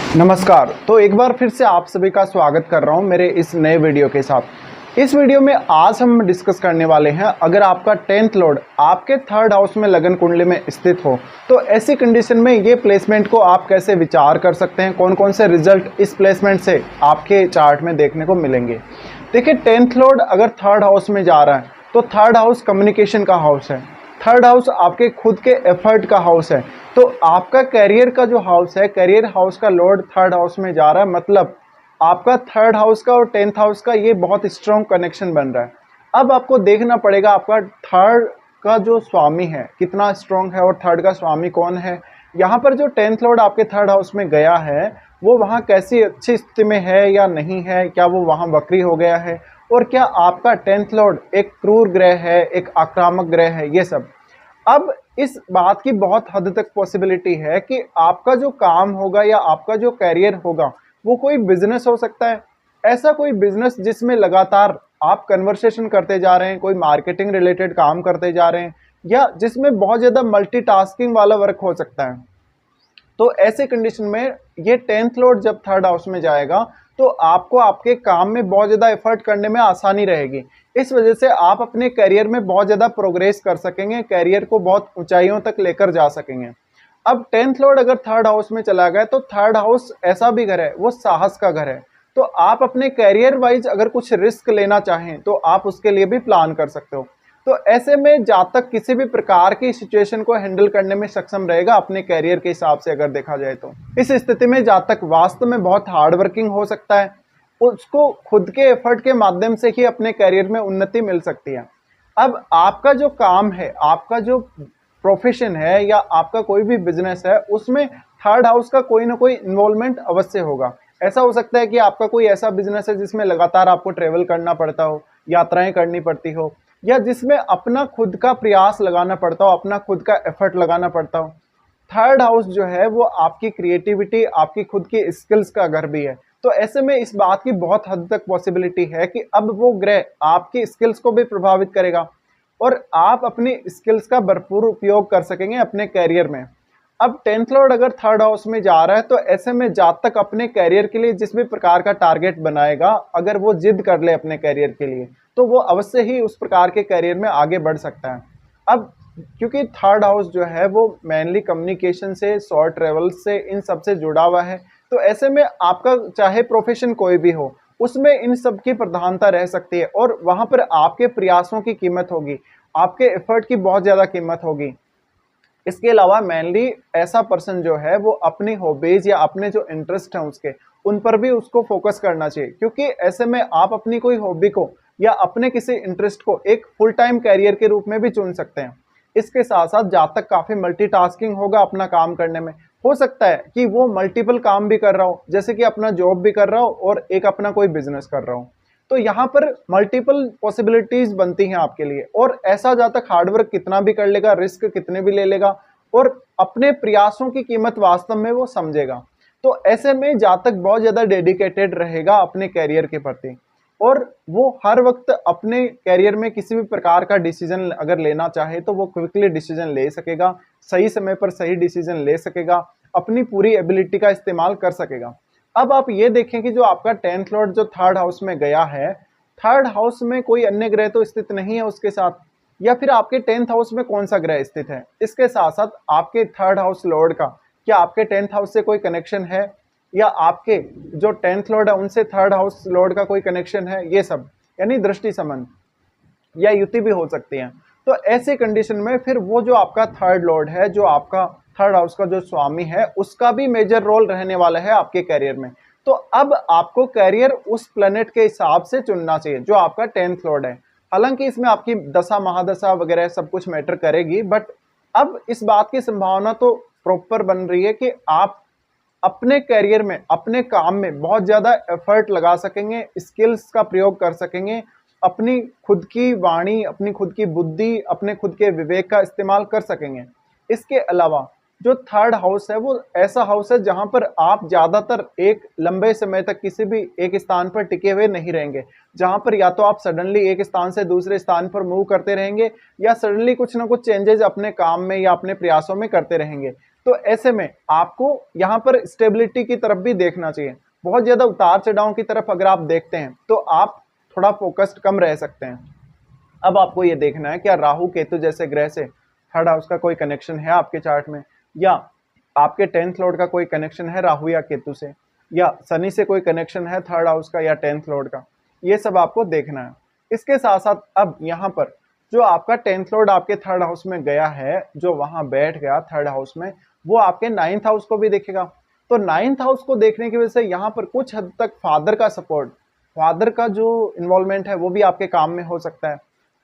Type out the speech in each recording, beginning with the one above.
नमस्कार। तो एक बार फिर से आप सभी का स्वागत कर रहा हूं मेरे इस नए वीडियो के साथ। इस वीडियो में आज हम डिस्कस करने वाले हैं, अगर आपका 10th लॉर्ड आपके थर्ड हाउस में लगन कुंडली में स्थित हो तो ऐसी कंडीशन में ये प्लेसमेंट को आप कैसे विचार कर सकते हैं, कौन कौन से रिजल्ट इस प्लेसमेंट से आपके चार्ट में देखने को मिलेंगे। देखिए, 10th लॉर्ड अगर थर्ड हाउस में जा रहा है तो थर्ड हाउस कम्युनिकेशन का हाउस है, थर्ड हाउस आपके खुद के एफर्ट का हाउस है। तो आपका करियर का जो हाउस है, करियर हाउस का लॉर्ड थर्ड हाउस में जा रहा है, मतलब आपका थर्ड हाउस का और 10th हाउस का ये बहुत स्ट्रॉन्ग कनेक्शन बन रहा है। अब आपको देखना पड़ेगा आपका थर्ड का जो स्वामी है कितना स्ट्रॉन्ग है और थर्ड का स्वामी कौन है। यहाँ पर जो 10th लॉर्ड आपके थर्ड हाउस में गया है वो वहाँ कैसी अच्छी स्थिति में है या नहीं है, क्या वो वहाँ वक्री हो गया है, और क्या आपका 10th लॉर्ड एक क्रूर ग्रह है, एक आक्रामक ग्रह है, ये सब। अब इस बात की बहुत हद तक पॉसिबिलिटी है कि आपका जो काम होगा या आपका जो कैरियर होगा वो कोई बिजनेस हो सकता है। ऐसा कोई बिजनेस जिसमें लगातार आप कन्वर्सेशन करते जा रहे हैं, कोई मार्केटिंग रिलेटेड काम करते जा रहे हैं, या जिसमें बहुत ज़्यादा मल्टीटास्किंग वाला वर्क हो सकता है। तो ऐसे कंडीशन में ये 10th लॉर्ड जब थर्ड हाउस में जाएगा तो आपको आपके काम में बहुत ज़्यादा एफर्ट करने में आसानी रहेगी। इस वजह से आप अपने करियर में बहुत ज़्यादा प्रोग्रेस कर सकेंगे, करियर को बहुत ऊंचाइयों तक लेकर जा सकेंगे। अब 10th लॉर्ड अगर थर्ड हाउस में चला गया तो थर्ड हाउस ऐसा भी घर है, वो साहस का घर है। तो आप अपने करियर वाइज अगर कुछ रिस्क लेना चाहें तो आप उसके लिए भी प्लान कर सकते हो। तो ऐसे में जातक किसी भी प्रकार की सिचुएशन को हैंडल करने में सक्षम रहेगा अपने कैरियर के हिसाब से अगर देखा जाए तो। इस स्थिति में जातक वास्तव में बहुत हार्ड वर्किंग हो सकता है, उसको खुद के एफर्ट के माध्यम से ही अपने कैरियर में उन्नति मिल सकती है। अब आपका जो काम है, आपका जो प्रोफेशन है या आपका कोई भी बिजनेस है, उसमें थर्ड हाउस का कोई ना कोई इन्वॉल्वमेंट अवश्य होगा। ऐसा हो सकता है कि आपका कोई ऐसा बिजनेस है जिसमें लगातार आपको ट्रेवल करना पड़ता हो, यात्राएं करनी पड़ती हो, या जिसमें अपना खुद का प्रयास लगाना पड़ता हो, अपना खुद का एफर्ट लगाना पड़ता हो। थर्ड हाउस जो है वो आपकी क्रिएटिविटी, आपकी खुद की स्किल्स का घर भी है। तो ऐसे में इस बात की बहुत हद तक पॉसिबिलिटी है कि अब वो ग्रह आपकी स्किल्स को भी प्रभावित करेगा और आप अपनी स्किल्स का भरपूर उपयोग कर सकेंगे अपने कैरियर में। अब 10th लॉर्ड अगर थर्ड हाउस में जा रहा है तो ऐसे में जातक अपने कैरियर के लिए जिस भी प्रकार का टारगेट बनाएगा, अगर वो जिद कर ले अपने कैरियर के लिए तो वो अवश्य ही उस प्रकार के कैरियर में आगे बढ़ सकता है। अब क्योंकि थर्ड हाउस जो है वो मेनली कम्युनिकेशन से, शॉर्ट ट्रेवल से, इन सब से जुड़ा हुआ है, तो ऐसे में आपका चाहे प्रोफेशन कोई भी हो उसमें इन सब की प्रधानता रह सकती है और वहां पर आपके प्रयासों की कीमत होगी, आपके एफर्ट की बहुत ज़्यादा कीमत होगी। इसके अलावा मेनली ऐसा पर्सन जो है वो अपनी हॉबीज या अपने जो इंटरेस्ट हैं उसके, उन पर भी उसको फोकस करना चाहिए, क्योंकि ऐसे में आप अपनी कोई हॉबी को या अपने किसी इंटरेस्ट को एक फुल टाइम कैरियर के रूप में भी चुन सकते हैं। इसके साथ साथ जातक काफ़ी मल्टीटास्किंग होगा अपना काम करने में। हो सकता है कि वो मल्टीपल काम भी कर रहा हो, जैसे कि अपना जॉब भी कर रहा हो और एक अपना कोई बिजनेस कर रहा हो। तो यहाँ पर मल्टीपल पॉसिबिलिटीज बनती हैं आपके लिए, और ऐसा जातक हार्डवर्क कितना भी कर लेगा, रिस्क कितने भी ले लेगा और अपने प्रयासों की कीमत वास्तव में वो समझेगा। तो ऐसे में जातक बहुत ज़्यादा डेडिकेटेड रहेगा अपने कैरियर के प्रति, और वो हर वक्त अपने कैरियर में किसी भी प्रकार का डिसीजन अगर लेना चाहे तो वो क्विकली डिसीजन ले सकेगा, सही समय पर सही डिसीजन ले सकेगा, अपनी पूरी एबिलिटी का इस्तेमाल कर सकेगा। अब आप ये देखें कि जो आपका 10th लॉर्ड जो थर्ड हाउस में गया है, थर्ड हाउस में कोई अन्य ग्रह तो स्थित नहीं है उसके साथ, या फिर आपके 10th हाउस में कौन सा ग्रह स्थित है। इसके साथ साथ आपके थर्ड हाउस लॉर्ड का क्या आपके 10th हाउस से कोई कनेक्शन है, या आपके जो 10th लॉर्ड है उनसे थर्ड हाउस लॉर्ड का कोई कनेक्शन है, ये सब यानी दृष्टि संबंध या युति भी हो सकती है। तो ऐसे कंडीशन में फिर वो जो आपका थर्ड लॉर्ड है, जो आपका थर्ड हाउस का जो स्वामी है, उसका भी मेजर रोल रहने वाला है आपके कैरियर में। तो अब आपको कैरियर उस प्लेनेट के हिसाब से चुनना चाहिए जो आपका 10th लॉर्ड है। हालांकि इसमें आपकी दशा महादशा वगैरह सब कुछ मैटर करेगी, बट अब इस बात की संभावना तो प्रॉपर बन रही है कि आप अपने कैरियर में, अपने काम में बहुत ज़्यादा एफर्ट लगा सकेंगे, स्किल्स का प्रयोग कर सकेंगे, अपनी खुद की वाणी, अपनी खुद की बुद्धि, अपने खुद के विवेक का इस्तेमाल कर सकेंगे। इसके अलावा जो थर्ड हाउस है वो ऐसा हाउस है जहां पर आप ज्यादातर एक लंबे समय तक किसी भी एक स्थान पर टिके हुए नहीं रहेंगे, जहां पर या तो आप सडनली एक स्थान से दूसरे स्थान पर मूव करते रहेंगे या सडनली कुछ ना कुछ चेंजेस अपने काम में या अपने प्रयासों में करते रहेंगे। तो ऐसे में आपको यहाँ पर स्टेबिलिटी की तरफ भी देखना चाहिए। बहुत ज्यादा उतार चढ़ाव की तरफ अगर आप देखते हैं तो आप थोड़ा फोकस्ड कम रह सकते हैं। अब आपको ये देखना है क्या राहु केतु जैसे ग्रह से थर्ड हाउस का कोई कनेक्शन है आपके चार्ट में, या आपके 10th लॉर्ड का कोई कनेक्शन है राहु या केतु से, या शनि से कोई कनेक्शन है थर्ड हाउस का या 10th लॉर्ड का। ये सब आपको देखना है। इसके साथ साथ अब यहाँ पर जो आपका 10th लॉर्ड आपके थर्ड हाउस में गया है, जो वहां बैठ गया थर्ड हाउस में, वो आपके 9th हाउस को भी देखेगा। तो 9th हाउस को देखने की वजह से यहाँ पर कुछ हद तक फादर का सपोर्ट, फादर का जो इन्वॉल्वमेंट है वो भी आपके काम में हो सकता है,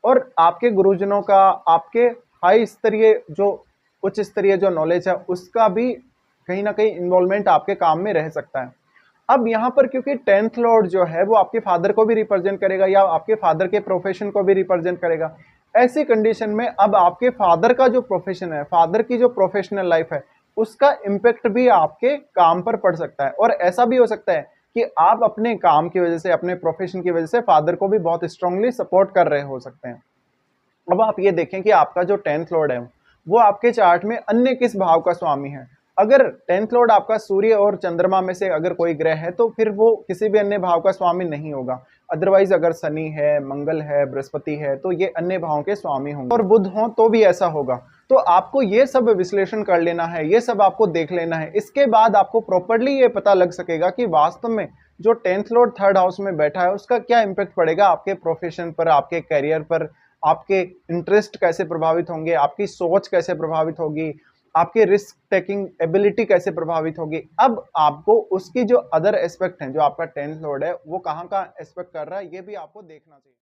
और आपके गुरुजनों का, आपके हाई स्तरीय जो उच्च स्तरीय जो नॉलेज है उसका भी कहीं ना कहीं इन्वॉल्वमेंट आपके काम में रह सकता है। अब यहाँ पर क्योंकि 10th लॉर्ड जो है वो आपके फादर को भी रिप्रेजेंट करेगा या आपके फादर के प्रोफेशन को भी रिप्रेजेंट करेगा, ऐसी कंडीशन में अब आपके फादर का जो प्रोफेशन है, फादर की जो प्रोफेशनल लाइफ है, उसका इम्पेक्ट भी आपके काम पर पड़ सकता है। और ऐसा भी हो सकता है कि आप अपने काम की वजह से, अपने प्रोफेशन की वजह से फादर को भी बहुत स्ट्रांगली सपोर्ट कर रहे हो सकते हैं। अब आप ये देखें कि आपका जो 10th लॉर्ड है वो आपके चार्ट में अन्य किस भाव का स्वामी है। अगर 10th लॉर्ड आपका सूर्य और चंद्रमा में से अगर कोई ग्रह है तो फिर वो किसी भी अन्य भाव का स्वामी नहीं होगा। अदरवाइज अगर शनि है, मंगल है, बृहस्पति है तो ये अन्य भावों के स्वामी होंगे, और बुध हो तो भी ऐसा होगा। तो आपको ये सब विश्लेषण कर लेना है, ये सब आपको देख लेना है। इसके बाद आपको प्रॉपरली ये पता लग सकेगा कि वास्तव में जो 10th लॉर्ड थर्ड हाउस में बैठा है उसका क्या इंपैक्ट पड़ेगा आपके प्रोफेशन पर, आपके करियर पर, आपके इंटरेस्ट कैसे प्रभावित होंगे, आपकी सोच कैसे प्रभावित होगी, आपके रिस्क टेकिंग एबिलिटी कैसे प्रभावित होगी। अब आपको उसकी जो अदर एस्पेक्ट हैं, जो आपका 10th लॉर्ड है वो कहाँ का एस्पेक्ट कर रहा है, ये भी आपको देखना चाहिए।